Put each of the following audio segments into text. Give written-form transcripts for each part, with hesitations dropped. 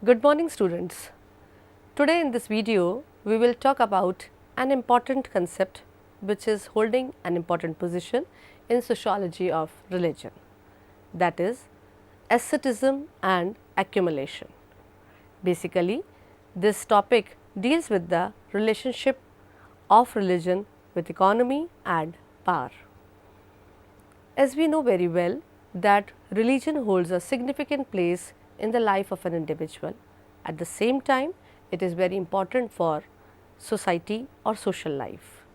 Good morning students. Today in this video we will talk about an important concept which is holding an important position in sociology of religion, that is asceticism and accumulation. Basically this topic deals with the relationship of religion with economy and power. As we know very well that religion holds a significant place in the life of an individual. At the same time, it is very important for society or social life.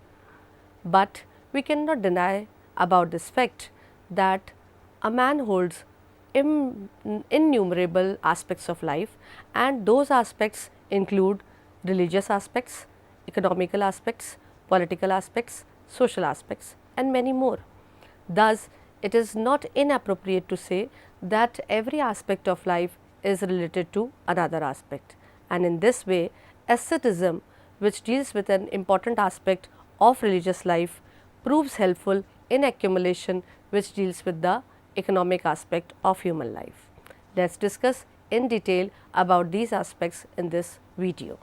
But we cannot deny about this fact that a man holds innumerable aspects of life, and those aspects include religious aspects, economical aspects, political aspects, social aspects and many more. Thus, it is not inappropriate to say that every aspect of life is related to another aspect, and in this way asceticism, which deals with an important aspect of religious life, proves helpful in accumulation, which deals with the economic aspect of human life. Let us discuss in detail about these aspects in this video.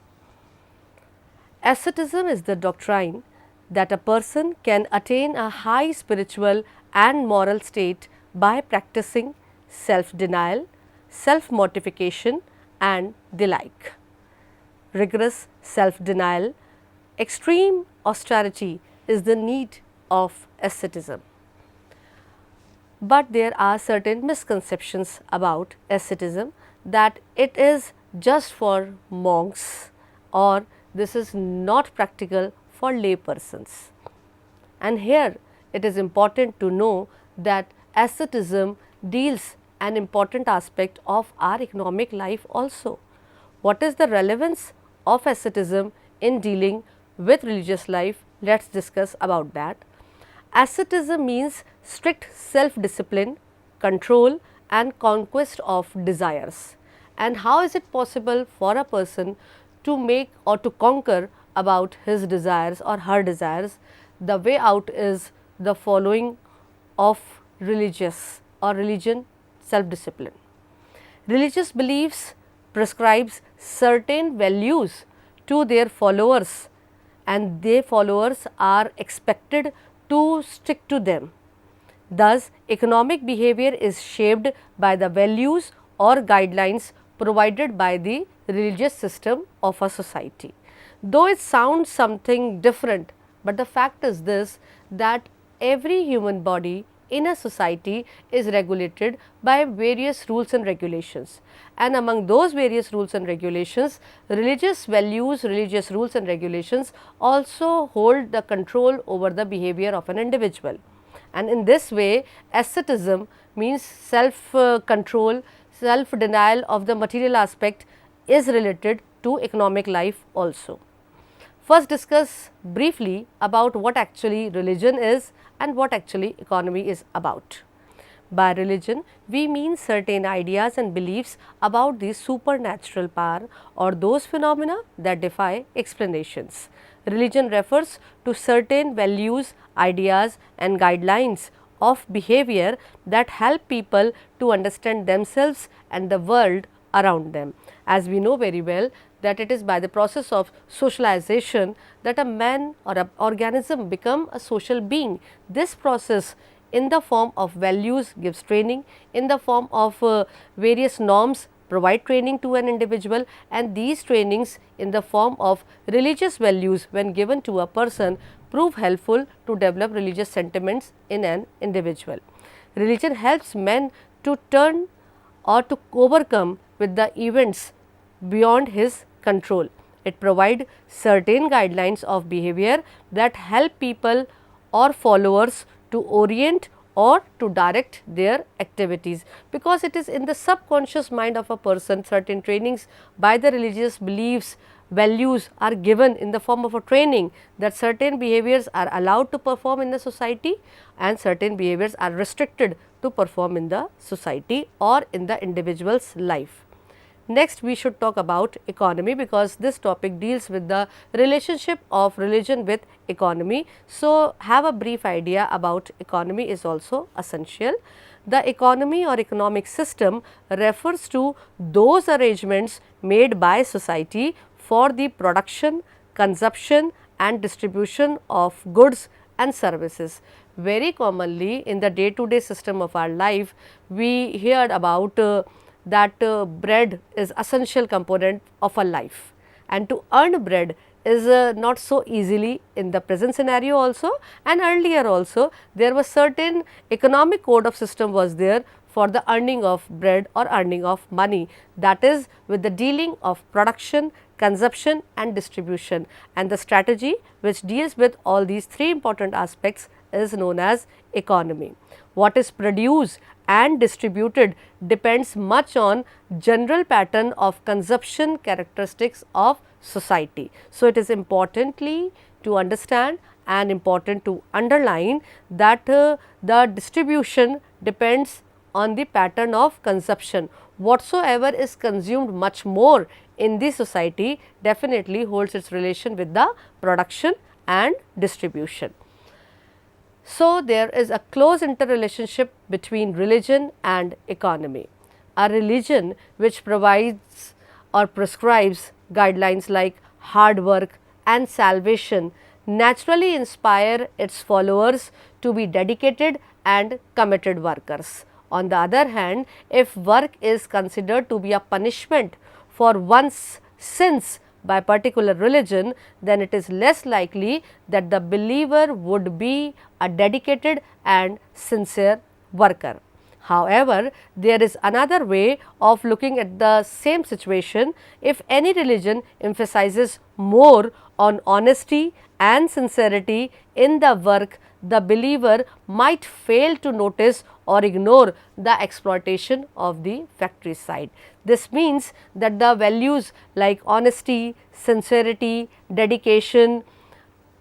Asceticism is the doctrine that a person can attain a high spiritual and moral state by practicing self-denial, self-mortification and the like. Rigorous self-denial, extreme austerity is the need of asceticism. But there are certain misconceptions about asceticism, that it is just for monks or this is not practical for lay persons. And here it is important to know that asceticism deals an important aspect of our economic life also. What is the relevance of asceticism in dealing with religious life? Let us discuss about that. Asceticism means strict self-discipline, control and conquest of desires. And how is it possible for a person to make or to conquer about his desires or her desires? The way out is the following of religious or religion self-discipline. Religious beliefs prescribes certain values to their followers, and their followers are expected to stick to them. Thus, economic behavior is shaped by the values or guidelines provided by the religious system of a society. Though it sounds something different, but the fact is this, that every human body in a society is regulated by various rules and regulations, and among those various rules and regulations, religious values, religious rules and regulations also hold the control over the behavior of an individual. And in this way asceticism means self control, self denial of the material aspect is related to economic life also. First discuss briefly about what actually religion is and what actually economy is about. By religion, we mean certain ideas and beliefs about the supernatural power or those phenomena that defy explanations. Religion refers to certain values, ideas and guidelines of behavior that help people to understand themselves and the world around them. As we know very well that it is by the process of socialization that a man or an organism become a social being. This process in the form of values gives training, in the form of various norms provide training to an individual, and these trainings in the form of religious values when given to a person prove helpful to develop religious sentiments in an individual. Religion helps men to turn or to overcome with the events beyond his control. It provides certain guidelines of behavior that help people or followers to orient or to direct their activities, because it is in the subconscious mind of a person. Certain trainings by the religious beliefs, values are given in the form of a training that certain behaviors are allowed to perform in the society and certain behaviors are restricted to perform in the society or in the individual's life. Next, we should talk about economy, because this topic deals with the relationship of religion with economy. So, have a brief idea about economy is also essential. The economy or economic system refers to those arrangements made by society for the production, consumption and distribution of goods and services. Very commonly in the day to day system of our life, we hear about that bread is essential component of our life, and to earn bread is not so easily in the present scenario also, and earlier also there was certain economic code of system was there for the earning of bread or earning of money, that is with the dealing of production, consumption and distribution, and the strategy which deals with all these three important aspects is known as economy. What is produced and distributed depends much on general pattern of consumption characteristics of society. So, it is importantly to understand and important to underline that the distribution depends on the pattern of consumption. Whatsoever is consumed much more in the society definitely holds its relation with the production and distribution. So, there is a close interrelationship between religion and economy. A religion which provides or prescribes guidelines like hard work and salvation naturally inspire its followers to be dedicated and committed workers. On the other hand, if work is considered to be a punishment for one's sins by particular religion, then it is less likely that the believer would be a dedicated and sincere worker. However, there is another way of looking at the same situation. If any religion emphasizes more on honesty and sincerity in the work, the believer might fail to notice or ignore the exploitation of the factory side. This means that the values like honesty, sincerity, dedication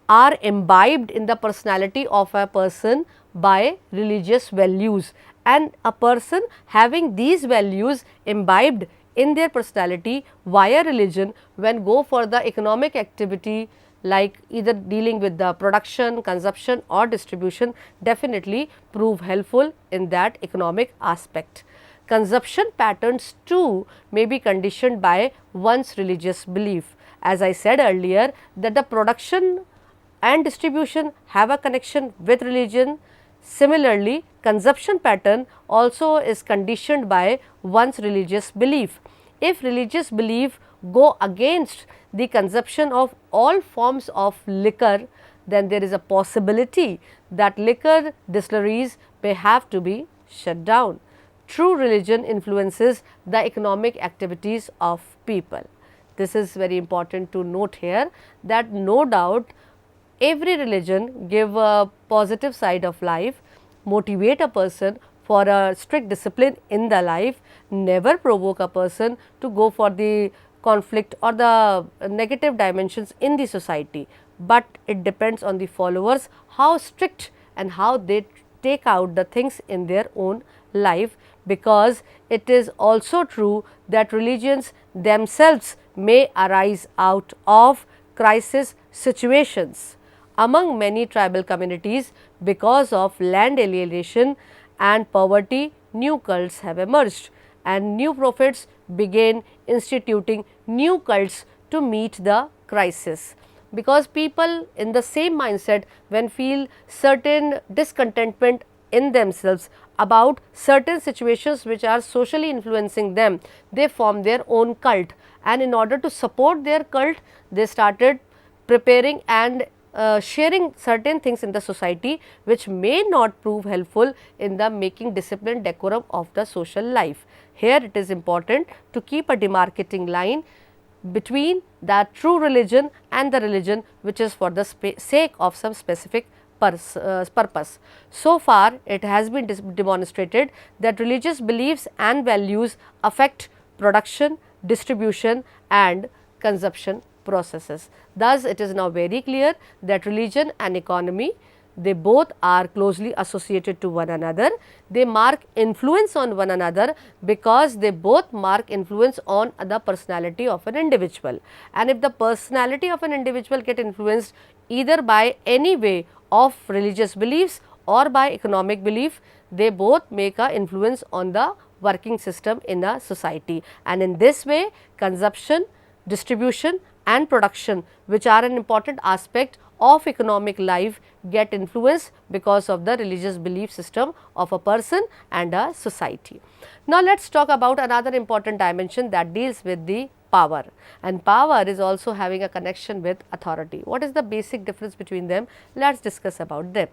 are imbibed in the personality of a person by religious values, and a person having these values imbibed in their personality via religion, when go for the economic activity like either dealing with the production, consumption or distribution, definitely prove helpful in that economic aspect. Consumption patterns too may be conditioned by one's religious belief. As I said earlier, that the production and distribution have a connection with religion. Similarly, consumption pattern also is conditioned by one's religious belief. If religious belief go against the consumption of all forms of liquor, then there is a possibility that liquor distilleries may have to be shut down. True religion influences the economic activities of people. This is very important to note here, that no doubt every religion give a positive side of life, motivate a person for a strict discipline in the life, never provoke a person to go for the conflict or the negative dimensions in the society, but it depends on the followers how strict and how they take out the things in their own life, because it is also true that religions themselves may arise out of crisis situations. Among many tribal communities, because of land alienation and poverty, new cults have emerged, and new prophets began instituting new cults to meet the crisis. Because people in the same mindset, when feel certain discontentment in themselves about certain situations which are socially influencing them, they form their own cult, and in order to support their cult, they started preparing and sharing certain things in the society which may not prove helpful in the making discipline decorum of the social life. Here it is important to keep a demarcating line between the true religion and the religion which is for the sake of some specific purpose. So far it has been demonstrated that religious beliefs and values affect production, distribution and consumption processes. Thus, it is now very clear that religion and economy, they both are closely associated to one another. They mark influence on one another because they both mark influence on the personality of an individual. And if the personality of an individual get influenced either by any way of religious beliefs or by economic belief, they both make a influence on the working system in a society, and in this way consumption, distribution and production, which are an important aspect of economic life, get influenced because of the religious belief system of a person and a society. Now, let us talk about another important dimension that deals with the power, and power is also having a connection with authority. What is the basic difference between them? Let us discuss about them.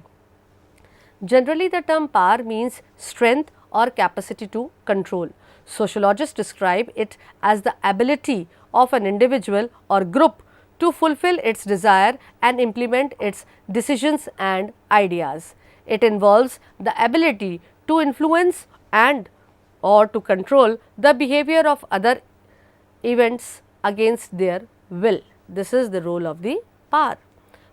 Generally, the term power means strength or capacity to control. Sociologists describe it as the ability of an individual or group to fulfill its desire and implement its decisions and ideas. It involves the ability to influence and or to control the behavior of other events against their will. This is the role of the power.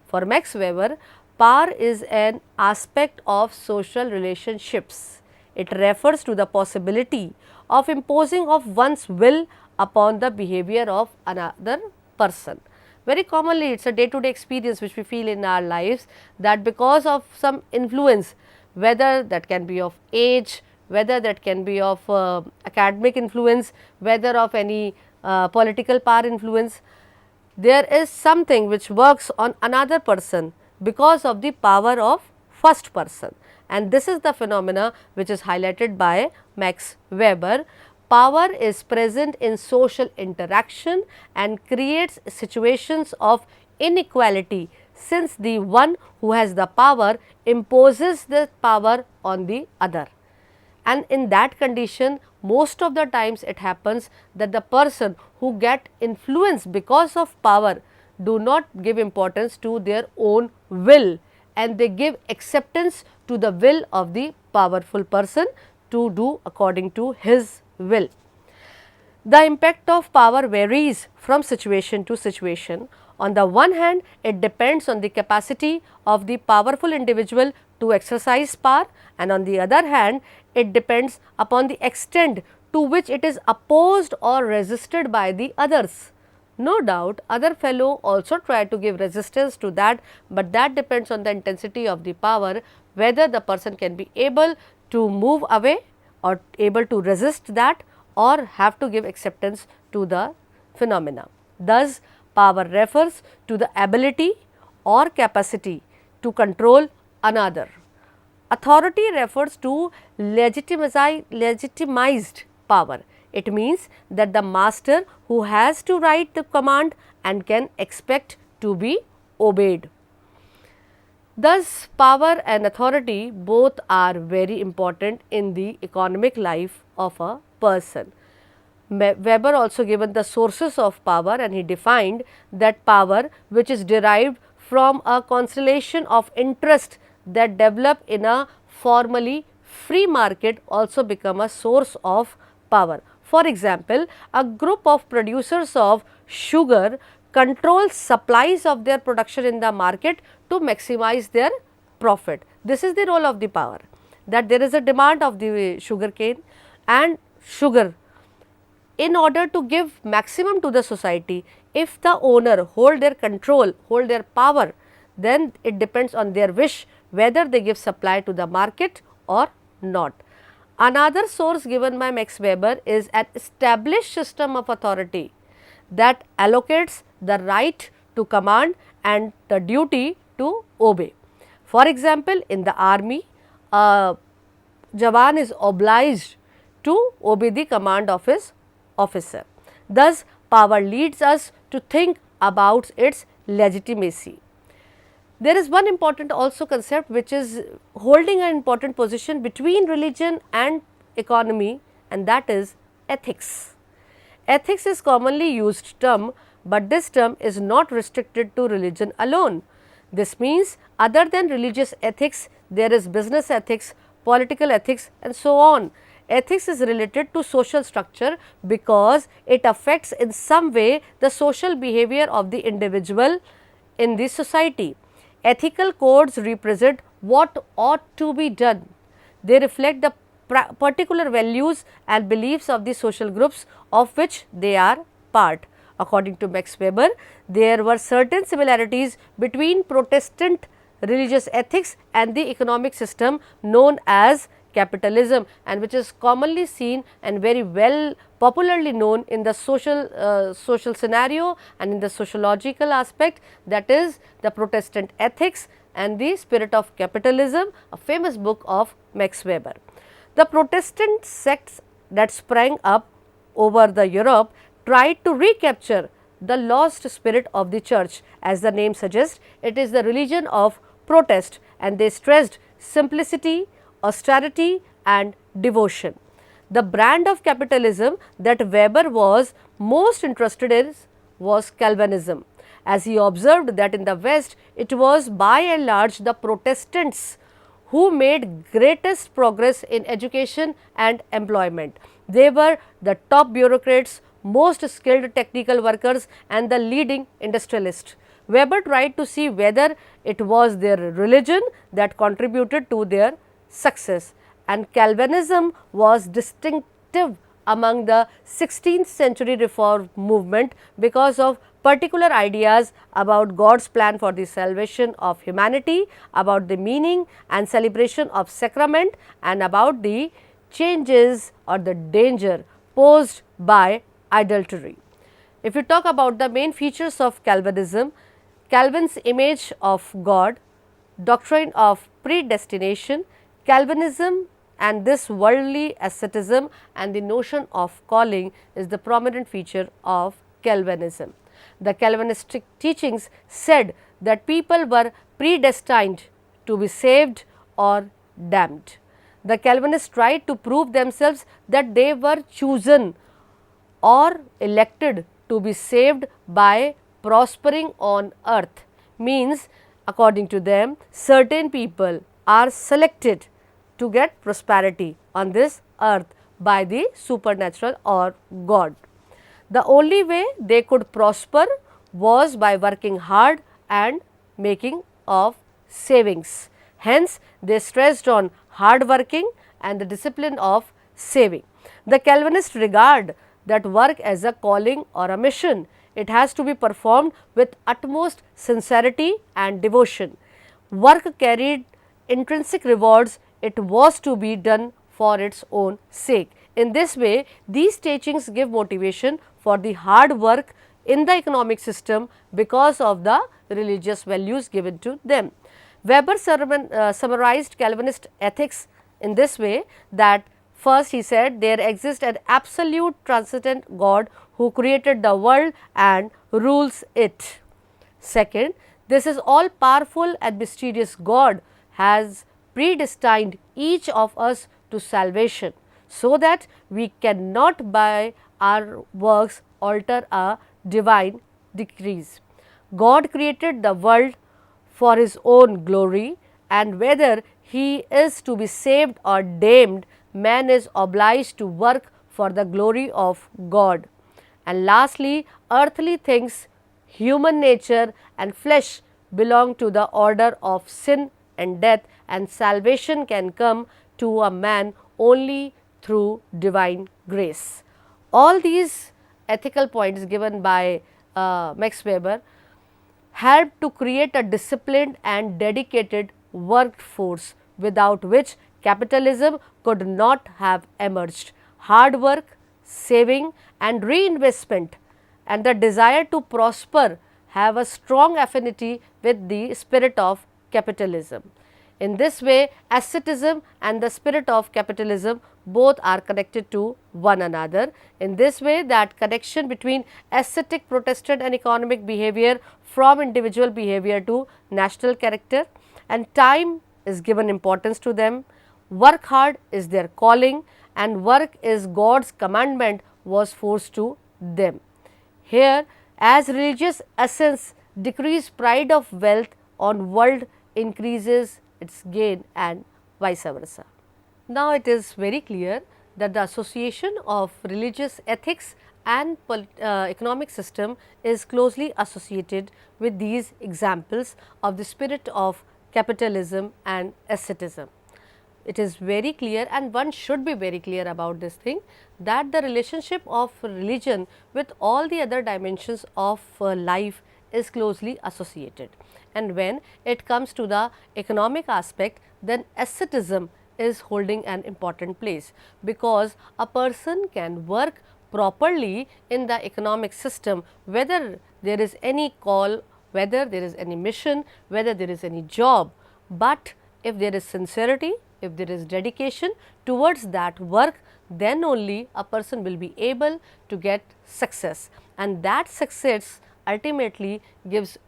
For Max Weber, power is an aspect of social relationships. It refers to the possibility of imposing of one's will upon the behavior of another person. Very commonly, it is a day-to-day experience which we feel in our lives, that because of some influence, whether that can be of age, whether that can be of academic influence, whether of any political power influence, there is something which works on another person because of the power of first person, and this is the phenomena which is highlighted by Max Weber. Power is present in social interaction and creates situations of inequality, since the one who has the power imposes the power on the other. And in that condition, most of the times it happens that the person who get influenced because of power do not give importance to their own will, and they give acceptance to the will of the powerful person to do according to his will. The impact of power varies from situation to situation. On the one hand, it depends on the capacity of the powerful individual to exercise power, and on the other hand, it depends upon the extent to which it is opposed or resisted by the others. No doubt, other fellow also try to give resistance to that, but that depends on the intensity of the power, whether the person can be able to move away or able to resist that, or have to give acceptance to the phenomena. Thus, power refers to the ability or capacity to control another. Authority refers to legitimized power. It means that the master who has to write the command and can expect to be obeyed. Thus, power and authority both are very important in the economic life of a person. Weber also given the sources of power, and he defined that power which is derived from a constellation of interest that develop in a formally free market also become a source of power. For example, a group of producers of sugar control supplies of their production in the market to maximize their profit. This is the role of the power, that there is a demand of the sugar cane and sugar. In order to give maximum to the society, if the owner hold their control, hold their power, then it depends on their wish whether they give supply to the market or not. Another source given by Max Weber is an established system of authority that allocates the right to command and the duty to obey. For example, in the army, a Jawan is obliged to obey the command of his officer. Thus, power leads us to think about its legitimacy. There is one important also concept which is holding an important position between religion and economy, and that is ethics. Ethics is commonly used term, but this term is not restricted to religion alone. This means other than religious ethics, there is business ethics, political ethics and so on. Ethics is related to social structure because it affects in some way the social behavior of the individual in the society. Ethical codes represent what ought to be done. They reflect the particular values and beliefs of the social groups of which they are part. According to Max Weber, there were certain similarities between Protestant religious ethics and the economic system known as capitalism, and which is commonly seen and very well popularly known in the social scenario and in the sociological aspect, that is the Protestant ethics and the spirit of capitalism, a famous book of Max Weber. The Protestant sects that sprang up over the Europe tried to recapture the lost spirit of the church. As the name suggests, it is the religion of protest, and they stressed simplicity, austerity and devotion. The brand of capitalism that Weber was most interested in was Calvinism, as he observed that in the West it was by and large the Protestants who made greatest progress in education and employment. They were the top bureaucrats, most skilled technical workers and the leading industrialists. Weber tried to see whether it was their religion that contributed to their success, and Calvinism was distinctive among the 16th century reform movement because of particular ideas about God's plan for the salvation of humanity, about the meaning and celebration of sacrament, and about the changes or the danger posed by adultery. If you talk about the main features of Calvinism, Calvin's image of God, doctrine of predestination, Calvinism and this worldly asceticism and the notion of calling is the prominent feature of Calvinism. The Calvinistic teachings said that people were predestined to be saved or damned. The Calvinists tried to prove themselves that they were chosen or elected to be saved by prospering on earth. Means, according to them, certain people are selected to get prosperity on this earth by the supernatural or God. The only way they could prosper was by working hard and making of savings. Hence, they stressed on hard working and the discipline of saving. The Calvinists regard that work as a calling or a mission. It has to be performed with utmost sincerity and devotion. Work carried intrinsic rewards. It was to be done for its own sake. In this way, these teachings give motivation for the hard work in the economic system because of the religious values given to them. Weber summarized Calvinist ethics in this way that first he said there exists an absolute transcendent God who created the world and rules it. Second, this is all powerful and mysterious God has predestined each of us to salvation, so that we cannot by our works alter a divine decrees. God created the world for his own glory, and whether he is to be saved or damned, man is obliged to work for the glory of God. And lastly, earthly things, human nature and flesh belong to the order of sin and death, and salvation can come to a man only through divine grace. All these ethical points given by Max Weber helped to create a disciplined and dedicated workforce without which capitalism could not have emerged. Hard work, saving and reinvestment and the desire to prosper have a strong affinity with the spirit of capitalism. In this way, asceticism and the spirit of capitalism both are connected to one another. In this way, that connection between ascetic, Protestant and economic behavior from individual behavior to national character, and time is given importance to them, work hard is their calling and work is God's commandment was forced to them. Here, as religious essence decrease pride of wealth on world increases its gain and vice versa. Now, it is very clear that the association of religious ethics and economic system is closely associated with these examples of the spirit of capitalism and asceticism. It is very clear, and one should be very clear about this thing, that the relationship of religion with all the other dimensions of life is closely associated. And when it comes to the economic aspect, then asceticism is holding an important place, because a person can work properly in the economic system whether there is any call, whether there is any mission, whether there is any job, but if there is sincerity, if there is dedication towards that work, then only a person will be able to get success, and that success ultimately gives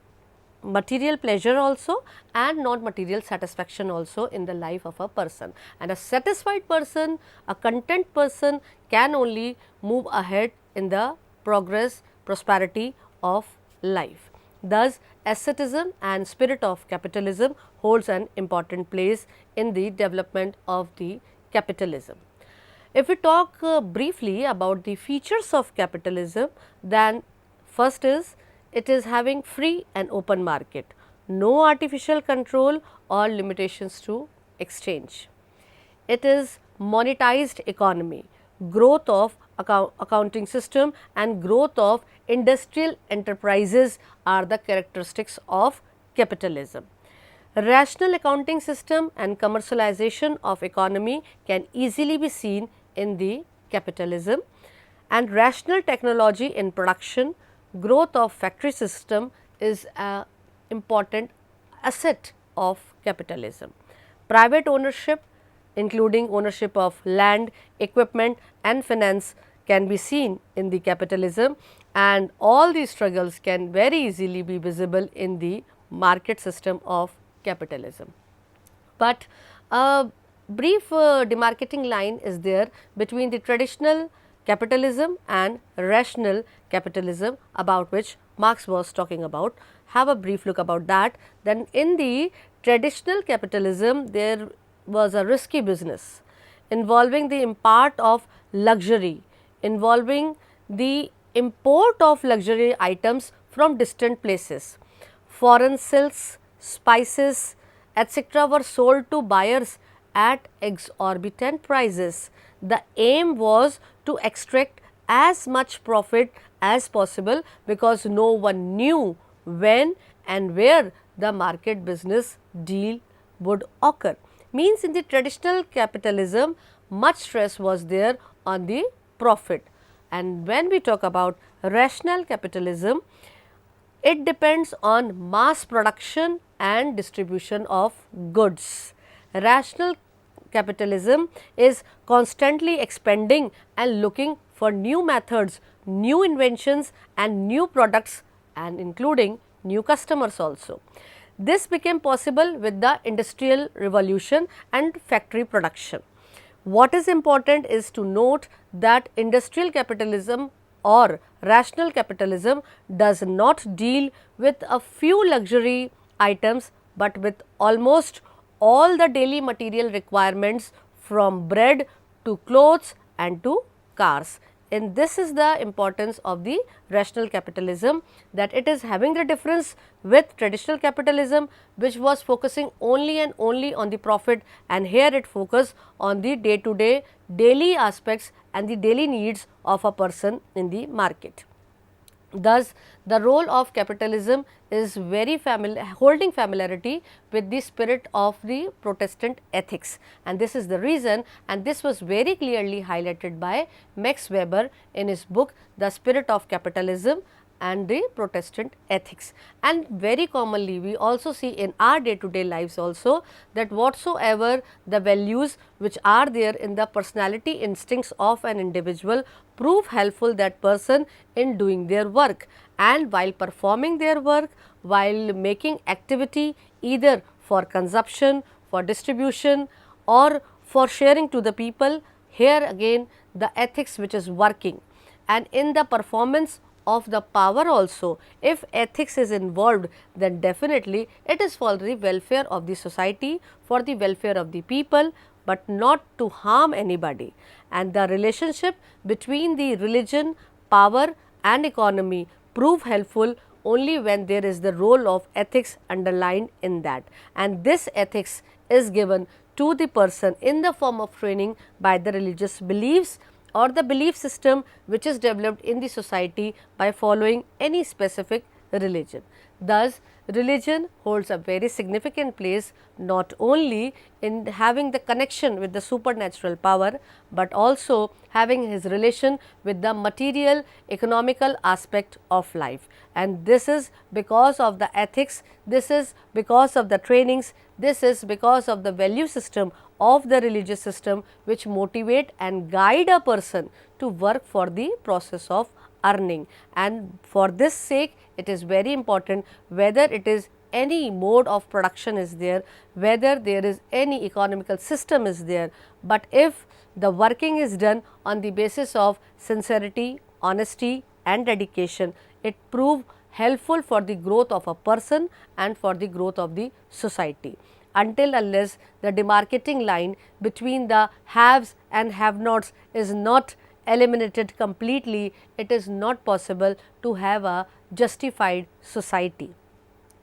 material pleasure also and non material satisfaction also in the life of a person. And a satisfied person, a content person can only move ahead in the progress, prosperity of life. Thus, asceticism and spirit of capitalism holds an important place in the development of the capitalism. If we talk briefly about the features of capitalism, then first is it is having free and open market, no artificial control or limitations to exchange. It is monetized economy, growth of accounting system and growth of industrial enterprises are the characteristics of capitalism. Rational accounting system and commercialization of economy can easily be seen in the capitalism, and rational technology in production, growth of factory system is an important asset of capitalism. Private ownership, including ownership of land, equipment and finance, can be seen in the capitalism, and all these struggles can very easily be visible in the market system of capitalism. But a brief demarcating line is there between the traditional capitalism and rational capitalism, about which Marx was talking about. Have a brief look about that. Then in the traditional capitalism, there was a risky business involving the import of luxury, involving the import of luxury items from distant places. Foreign silks, spices, etc. were sold to buyers at exorbitant prices. The aim was to extract as much profit as possible, because no one knew when and where the market business deal would occur. Means in the traditional capitalism, much stress was there on the profit. And when we talk about rational capitalism, it depends on mass production and distribution of goods. Rational capitalism is constantly expanding and looking for new methods, new inventions and new products, and including new customers also. This became possible with the industrial revolution and factory production. What is important is to note that industrial capitalism or rational capitalism does not deal with a few luxury items, but with almost all the daily material requirements, from bread to clothes and to cars. And this is the importance of the rational capitalism, that it is having the difference with traditional capitalism, which was focusing only and only on the profit, and here it focus on the day to day daily aspects and the daily needs of a person in the market. Thus, the role of capitalism is very holding familiarity with the spirit of the Protestant ethics, and this is the reason, and this was very clearly highlighted by Max Weber in his book The Spirit of Capitalism and the Protestant Ethics. And very commonly we also see in our day to day lives also, that whatsoever the values which are there in the personality instincts of an individual prove helpful that person in doing their work, and while performing their work, while making activity either for consumption, for distribution or for sharing to the people, here again the ethics which is working. And in the performance of the power also, if ethics is involved, then definitely it is for the welfare of the society, for the welfare of the people, but not to harm anybody. And the relationship between the religion, power and economy prove helpful only when there is the role of ethics underlined in that, and this ethics is given to the person in the form of training by the religious beliefs or the belief system which is developed in the society by following any specific religion. Thus, religion holds a very significant place not only in having the connection with the supernatural power, but also having his relation with the material economical aspect of life. And this is because of the ethics, this is because of the trainings, this is because of the value system of the religious system which motivate and guide a person to work for the process of earning. And for this sake, it is very important whether it is any mode of production is there, whether there is any economical system is there, but if the working is done on the basis of sincerity, honesty and dedication, it prove helpful for the growth of a person and for the growth of the society. Until unless the demarcating line between the haves and have-nots is not eliminated completely, it is not possible to have a justified society.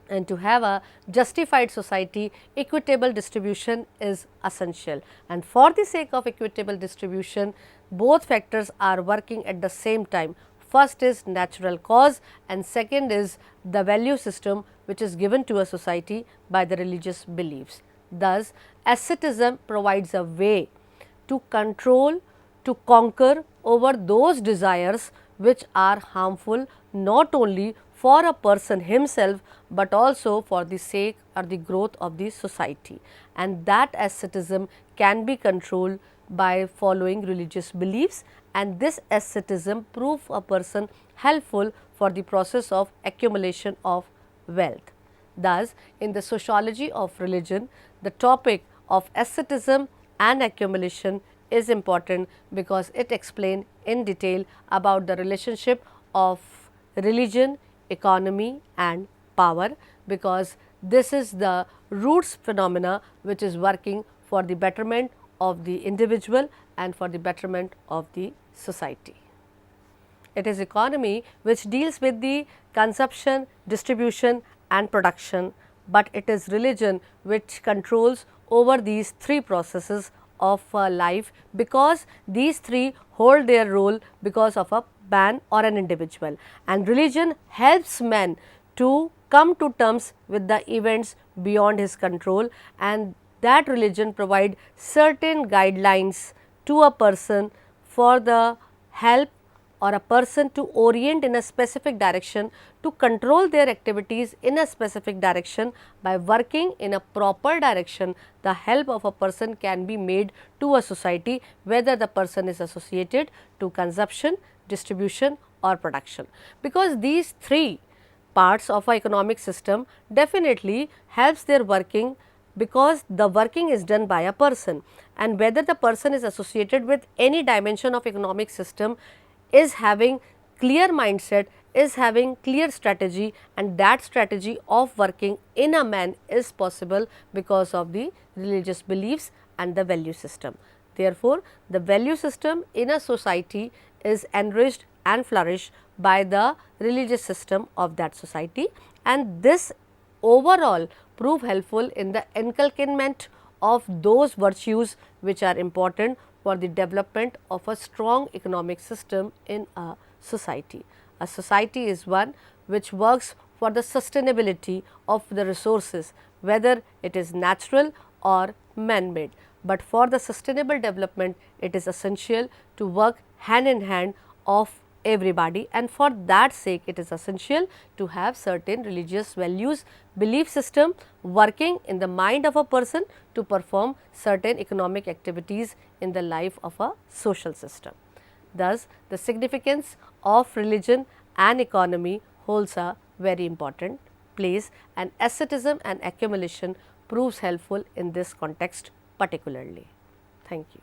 And to have a justified society, equitable distribution is essential. And for the sake of equitable distribution, both factors are working at the same time. First is natural cause and second is the value system which is given to a society by the religious beliefs. Thus, asceticism provides a way to control, to conquer over those desires which are harmful not only for a person himself, but also for the sake or the growth of the society. And that asceticism can be controlled by following religious beliefs, and this asceticism prove a person helpful for the process of accumulation of wealth. Thus, in the sociology of religion, the topic of asceticism and accumulation is important because it explains in detail about the relationship of religion, economy and power, because this is the roots phenomena which is working for the betterment of the individual and for the betterment of the society. It is economy which deals with the consumption, distribution and production, but it is religion which controls over these three processes of life, because these three hold their role because of a man or an individual, and religion helps man to come to terms with the events beyond his control, and that religion provide certain guidelines to a person for the help or a person to orient in a specific direction, to control their activities in a specific direction. By working in a proper direction, the help of a person can be made to a society, whether the person is associated to consumption, distribution or production, because these three parts of our economic system definitely helps their working, because the working is done by a person, and whether the person is associated with any dimension of economic system is having clear mindset, is having clear strategy, and that strategy of working in a man is possible because of the religious beliefs and the value system. Therefore, the value system in a society is enriched and flourished by the religious system of that society, and this overall prove helpful in the inculcation of those virtues which are important for the development of a strong economic system in a society. A society is one which works for the sustainability of the resources, whether it is natural or man-made. But for the sustainable development, it is essential to work hand in hand of everybody, and for that sake it is essential to have certain religious values, belief system working in the mind of a person to perform certain economic activities in the life of a social system. Thus, the significance of religion and economy holds a very important place, and asceticism and accumulation proves helpful in this context particularly. Thank you.